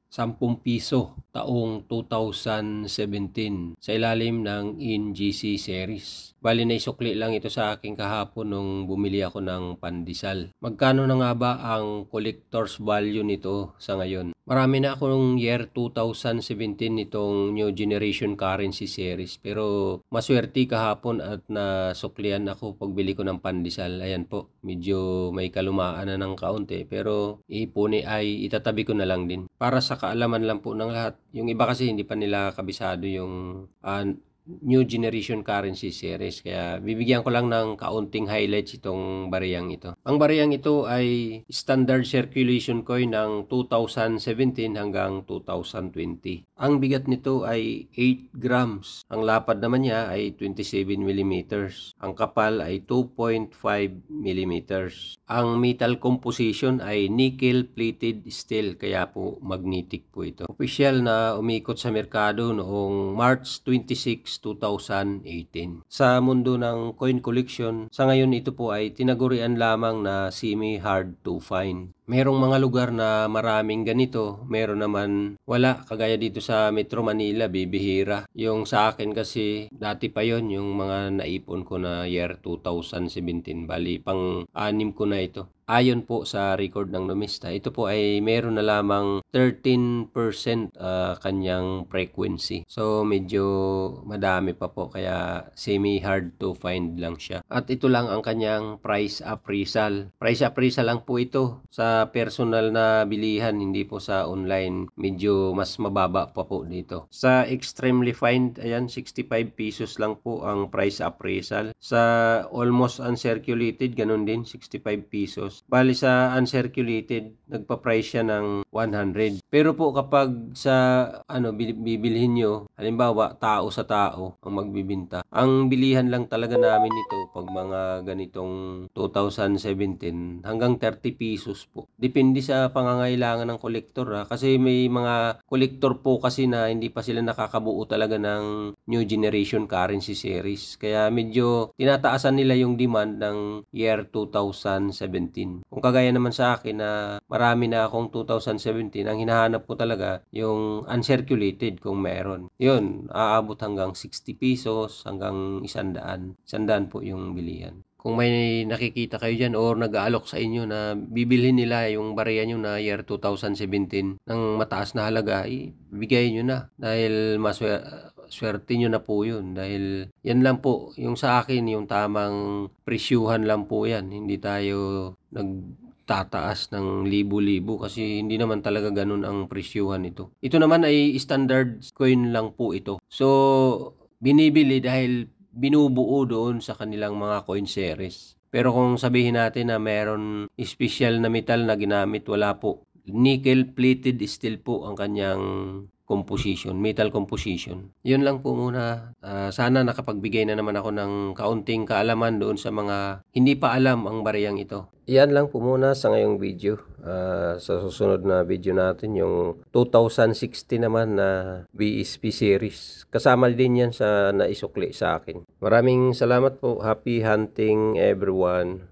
₱10 taong 2017 sa ilalim ng NGC series. Bali naisukli lang ito sa akin kahapon nung bumili ako ng pandesal. Magkano na nga ba ang collector's value nito sa ngayon? Marami na ako nung year 2017 nitong New Generation Currency Series, pero maswerte kahapon at nasuklian ako pagbili ko ng pandesal. Ayan po, medyo may kalumaan na ng kaunti, pero ipuni ay itatabi ko na lang din para sa kaalaman lang po ng lahat. Yung iba kasi hindi pa nila kabisado yung New Generation Currency Series, kaya bibigyan ko lang ng kaunting highlights itong bariyang ito. Ang bariyang ito ay standard circulation coin ng 2017 hanggang 2020. Ang bigat nito ay 8 grams. Ang lapad naman niya ay 27 millimeters. Ang kapal ay 2.5 millimeters. Ang metal composition ay nickel plated steel, kaya po magnetic po ito. Official na umikot sa merkado noong March 26, 2018. Sa mundo ng coin collection, sa ngayon ito po ay tinagurian lamang na semi-hard to find. Merong mga lugar na maraming ganito, meron naman wala, kagaya dito sa Metro Manila, bibihira. Yung sa akin kasi, dati pa yon yung mga naipon ko na year 2017, bali pang-anim ko na ito. Ayon po sa record ng numista, ito po ay meron na lamang 13% kanyang frequency. So medyo madami pa po, kaya semi-hard to find lang siya. At ito lang ang kanyang price appraisal. Price appraisal lang po ito sa personal na bilihan, hindi po sa online. Medyo mas mababa pa po dito. Sa extremely fine, ayan, 65 pesos lang po ang price appraisal. Sa almost uncirculated, ganun din, 65 pesos. Bali sa uncirculated, nagpa-price siya ng 100. Pero po kapag sa bibilhin nyo, halimbawa tao sa tao ang magbibinta, ang bilihan lang talaga namin ito pag mga ganitong 2017 hanggang 30 pesos po. Depende sa pangangailangan ng kolektor, kasi may mga kolektor po kasi na hindi pa sila nakakabuo talaga ng New Generation Currency Series. Kaya medyo tinataasan nila yung demand ng year 2017. Kung kagaya naman sa akin na marami na akong 2017, ang hinahanap ko talaga yung uncirculated kung meron. Yun, aabot hanggang 60 pesos hanggang 100. 100 po yung bilihan. Kung may nakikita kayo dyan or nag-aalok sa inyo na bibilhin nila yung barya nyo na year 2017 ng mataas na halaga, ibigay nyo na dahil swerte nyo na po yun. Dahil yan lang po, yung sa akin, yung tamang presyuhan lang po yan. Hindi tayo nagtataas ng libo-libo kasi hindi naman talaga ganun ang presyuhan ito. Ito naman ay standard coin lang po ito. So, binibili dahil binubuo doon sa kanilang mga coin series. Pero kung sabihin natin na meron special na metal na ginamit, wala po. Nickel plated steel po ang kanyang composition, metal composition. Yun lang po muna. Sana nakapagbigay na naman ako ng kaunting kaalaman doon sa mga hindi pa alam ang bariyang ito. Yan lang po muna sa ngayong video. Sa susunod na video natin, yung 2016 naman na BSP series. Kasama din yan sa naisukli sa akin. Maraming salamat po. Happy hunting everyone.